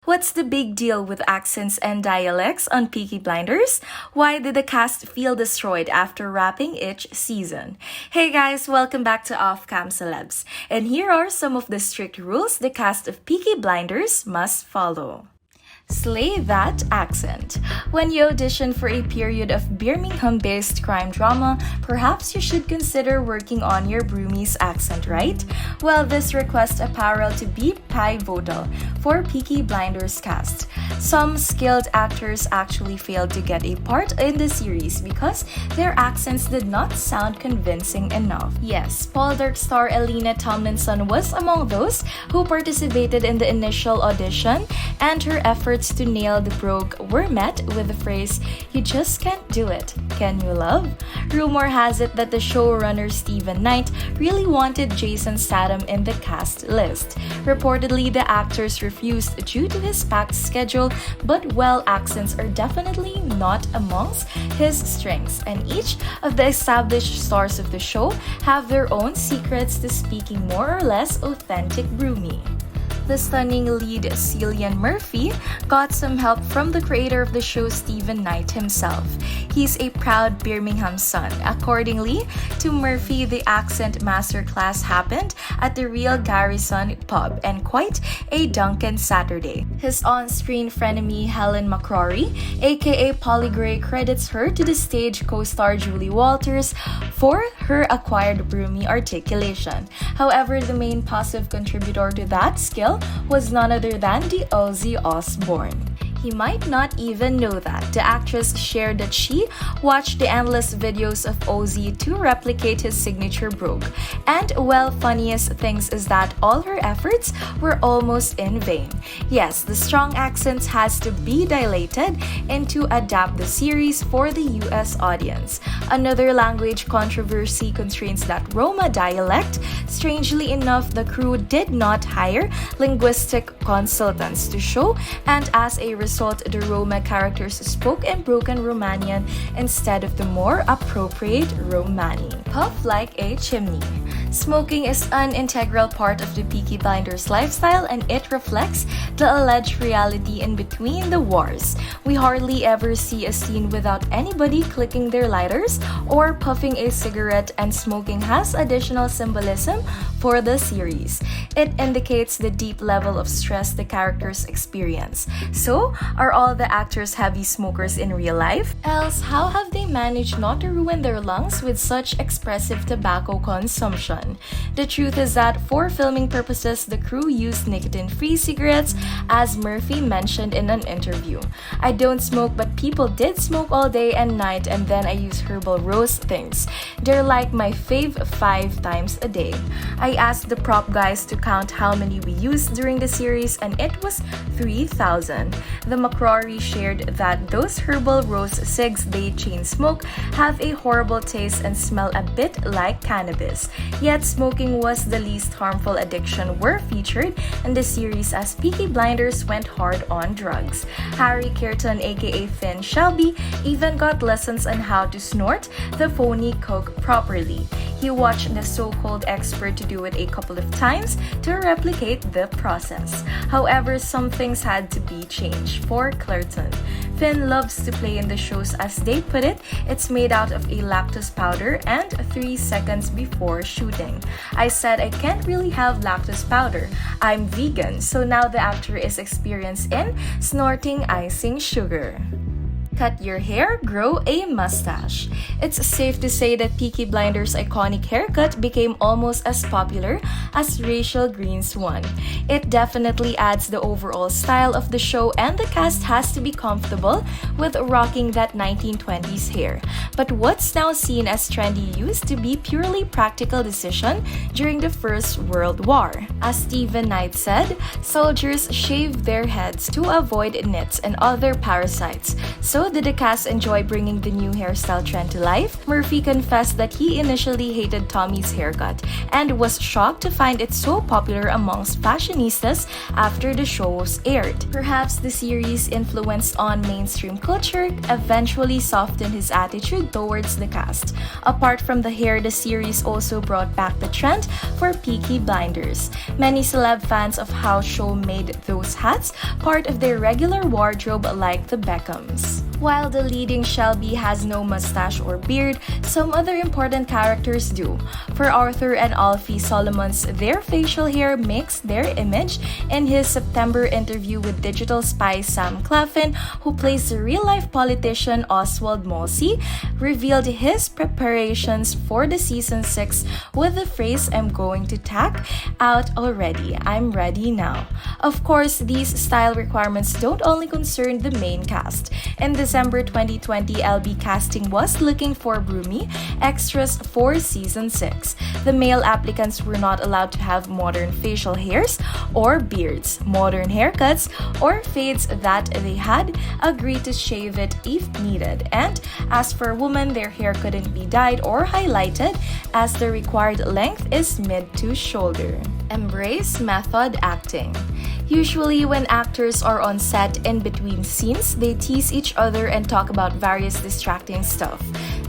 What's the big deal with accents and dialects on Peaky Blinders? Why did the cast feel destroyed after wrapping each season? Hey guys, welcome back to Off-Cam Celebs. And here are some of the strict rules the cast of Peaky Blinders must follow. Slay that accent. When you audition for a period of Birmingham-based crime drama, perhaps you should consider working on your Brummies accent, right? Well, this request apparel to be pivotal for Peaky Blinders cast. Some skilled actors actually failed to get a part in the series because their accents did not sound convincing enough. Yes, Poldark star Elena Tomlinson was among those who participated in the initial audition, and her efforts to nail the brogue were met with the phrase, "You just can't do it, can you, love?" Rumor has it that the showrunner Stephen Knight really wanted Jason Statham in the cast list. Reportedly, the actors refused due to his packed schedule, but well, accents are definitely not amongst his strengths, and each of the established stars of the show have their own secrets to speaking more or less authentic Brumie. The stunning lead Cillian Murphy got some help from the creator of the show, Stephen Knight himself. He's a proud Birmingham son. Accordingly to Murphy, the accent masterclass happened at the Real Garrison pub and quite a Duncan Saturday. His on-screen frenemy Helen McCrory, aka Polly Gray, credits her to the stage co-star Julie Walters for her acquired Brumie articulation. However, the main positive contributor to that skill was none other than the Ozzy Osbourne. He might not even know that. The actress shared that she watched the endless videos of Ozzy to replicate his signature brogue. And well, funniest things is that all her efforts were almost in vain. Yes, the strong accents has to be dilated and to adapt the series for the US audience. Another language controversy constrains that Roma dialect. Strangely enough, the crew did not hire linguistic consultants to show, and as a result, the Roma characters spoke in broken Romanian instead of the more appropriate Romani. Puff like a chimney. Smoking is an integral part of the Peaky Blinders lifestyle, and it reflects the alleged reality in between the wars. We hardly ever see a scene without anybody clicking their lighters or puffing a cigarette, and smoking has additional symbolism for the series. It indicates the deep level of stress the characters experience. So, are all the actors heavy smokers in real life? Else, how have they managed not to ruin their lungs with such expressive tobacco consumption? The truth is that for filming purposes, the crew used nicotine-free cigarettes, as Murphy mentioned in an interview. "I don't smoke, but people did smoke all day and night, and then I use herbal rose things. They're like my fave 5 times a day." I asked the prop guys to count how many we used during the series, and it was 3,000. The McCrory shared that those herbal rose cigs they chain smoke have a horrible taste and smell a bit like cannabis. Yet smoking was the least harmful addiction were featured in the series, as Peaky Blinders went hard on drugs. Harry Kearton, aka Finn Shelby, even got lessons on how to snort the phony coke properly. He watched the so-called expert to do it a couple of times to replicate the process. However, some things had to be changed for Kearton. Finn loves to play in the shows, as they put it, it's made out of a lactose powder and 3 seconds before shooting. I said I can't really have lactose powder. I'm vegan, so now the actor is experienced in snorting icing sugar. Cut your hair, grow a mustache. It's safe to say that Peaky Blinders' iconic haircut became almost as popular as Rachel Green's one. It definitely adds the overall style of the show, and the cast has to be comfortable with rocking that 1920s hair. But what's now seen as trendy used to be purely practical decision during the First World War. As Stephen Knight said, soldiers shaved their heads to avoid nits and other parasites, so So, did the cast enjoy bringing the new hairstyle trend to life? Murphy confessed that he initially hated Tommy's haircut and was shocked to find it so popular amongst fashionistas after the show was aired. Perhaps the series' influence on mainstream culture eventually softened his attitude towards the cast. Apart from the hair, the series also brought back the trend for Peaky Blinders. Many celeb fans of how show made those hats part of their regular wardrobe like the Beckhams. While the leading Shelby has no mustache or beard, some other important characters do. For Arthur and Alfie Solomons, their facial hair makes their image. In his September interview with digital spy Sam Claflin, who plays the real-life politician Oswald Mosley, revealed his preparations for the season 6 with the phrase, "I'm going to tack out already. I'm ready now." Of course, these style requirements don't only concern the main cast. In December 2020, LB Casting was looking for Broomy extras for season 6. The male applicants were not allowed to have modern facial hairs or beards, modern haircuts, or fades that they had agreed to shave it if needed. And as for women, their hair couldn't be dyed or highlighted as the required length is mid to shoulder. Embrace method acting. Usually, when actors are on set in between scenes, they tease each other and talk about various distracting stuff.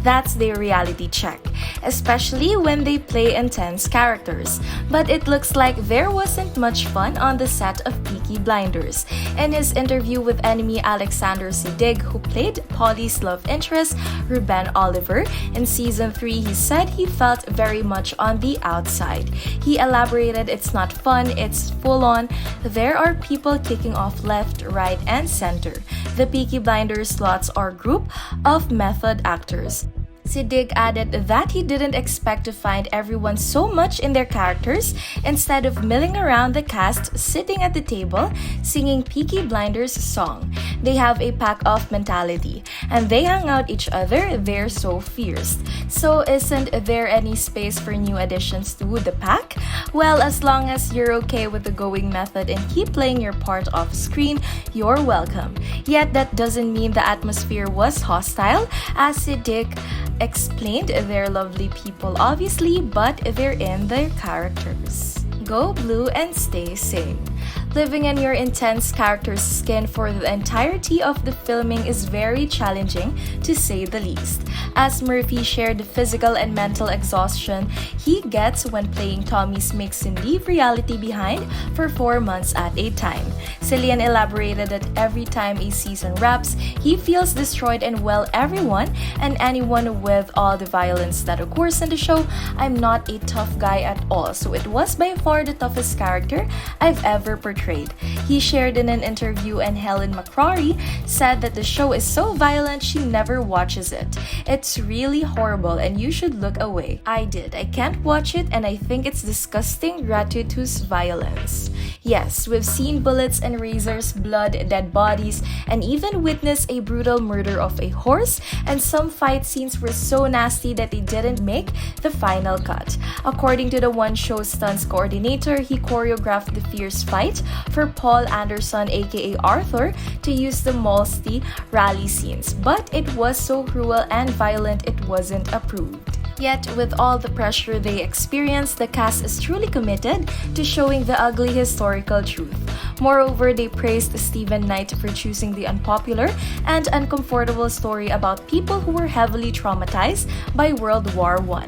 That's their reality check, especially when they play intense characters. But it looks like there wasn't much fun on the set of Peaky Blinders. In his interview with enemy Alexander Siddig, who played Polly's love interest, Ruben Oliver, in season 3, he said he felt very much on the outside. He elaborated, "It's not fun, it's full on. There are people kicking off left, right, and center. The Peaky Blinders lots are group of method actors." Siddig added that he didn't expect to find everyone so much in their characters instead of milling around the cast sitting at the table singing Peaky Blinders song. They have a pack-off mentality and they hang out each other, they're so fierce. So isn't there any space for new additions to the pack? Well, as long as you're okay with the going method and keep playing your part off screen, you're welcome. Yet that doesn't mean the atmosphere was hostile, as Siddig explained they're lovely people obviously, but they're in their characters. Go blue and stay sane. Living in your intense character's skin for the entirety of the filming is very challenging, to say the least. As Murphy shared the physical and mental exhaustion he gets when playing Tommy's makes him leave reality behind for 4 months at a time. Cillian elaborated that every time a season wraps, he feels destroyed, and well, everyone and anyone with all the violence that occurs in the show, I'm not a tough guy at all, so it was by far the toughest character I've ever portrayed. He shared in an interview, and Helen McCrory said that the show is so violent she never watches it. It's really horrible and you should look away. I did. I can't watch it and I think it's disgusting, gratuitous violence. Yes, we've seen bullets and razors, blood, dead bodies, and even witnessed a brutal murder of a horse, and some fight scenes were so nasty that they didn't make the final cut. According to the One Show stunts coordinator, he choreographed the fierce fight for Paul Anderson aka Arthur to use the Molsty rally scenes, but it was so cruel and violent it wasn't approved. Yet, with all the pressure they experienced, the cast is truly committed to showing the ugly historical truth. Moreover, they praised Stephen Knight for choosing the unpopular and uncomfortable story about people who were heavily traumatized by World War I.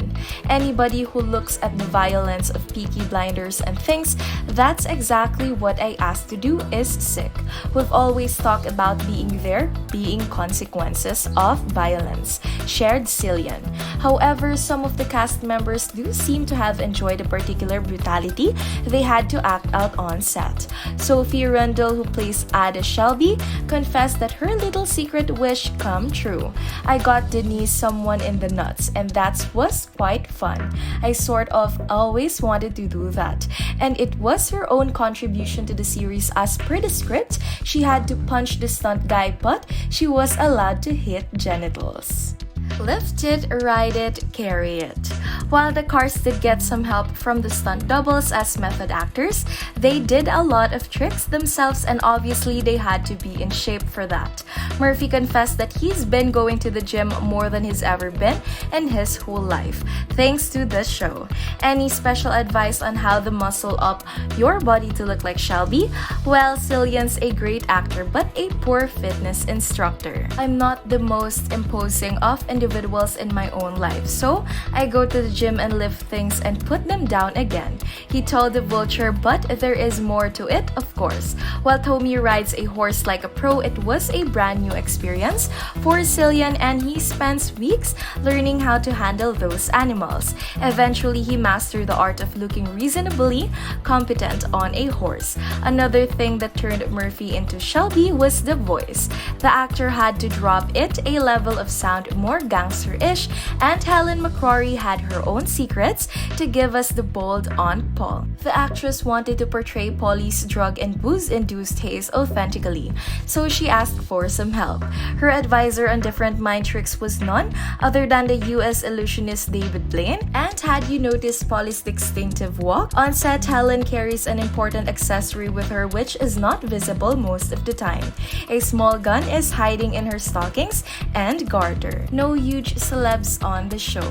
Anybody who looks at the violence of Peaky Blinders and thinks, "That's exactly what I asked to do," is sick. We've always talked about being there, being consequences of violence, shared Cillian. However, some of the cast members do seem to have enjoyed the particular brutality they had to act out on set. Sophie Rundle, who plays Ada Shelby, confessed that her little secret wish come true. "I got Denise someone in the nuts, and that was quite fun. I sort of always wanted to do that. And it was her own contribution to the series. As per the script, she had to punch the stunt guy, but she was allowed to hit genitals." Lift it, ride it, carry it. While the cars did get some help from the stunt doubles as method actors, they did a lot of tricks themselves and obviously they had to be in shape for that. Murphy confessed that he's been going to the gym more than he's ever been in his whole life, thanks to this show. Any special advice on how to muscle up your body to look like Shelby? Well, Cillian's a great actor but a poor fitness instructor. I'm not the most imposing of individuals in my own life, so I go to the gym and lift things and put them down again, he told the Vulture, but there is more to it, of course. While Tommy rides a horse like a pro, it was a brand new experience for Cillian and he spends weeks learning how to handle those animals. Eventually, he mastered the art of looking reasonably competent on a horse. Another thing that turned Murphy into Shelby was the voice. The actor had to drop it a level of sound more gangster-ish, and Helen McCrory had her own secrets to give us the bold Aunt Paul. The actress wanted to portray Polly's drug and booze-induced haze authentically, so she asked for some help. Her advisor on different mind tricks was none other than the US illusionist David Blaine. And had you noticed Polly's distinctive walk? On set, Helen carries an important accessory with her which is not visible most of the time. A small gun is hiding in her stockings and garter. No huge celebs on the show.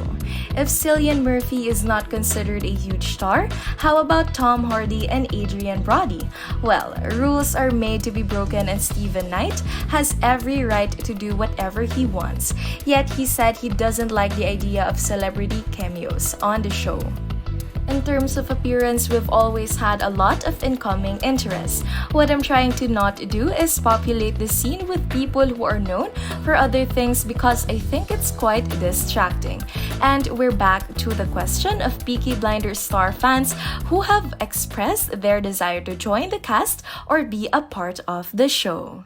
If Cillian Murphy is not considered a huge star, how about Tom Hardy and Adrian Brody? Well, rules are made to be broken and Steven Knight has every right to do whatever he wants. Yet he said he doesn't like the idea of celebrity cameos on the show. In terms of appearance, we've always had a lot of incoming interest. What I'm trying to not do is populate the scene with people who are known for other things because I think it's quite distracting. And we're back to the question of Peaky Blinders star fans who have expressed their desire to join the cast or be a part of the show.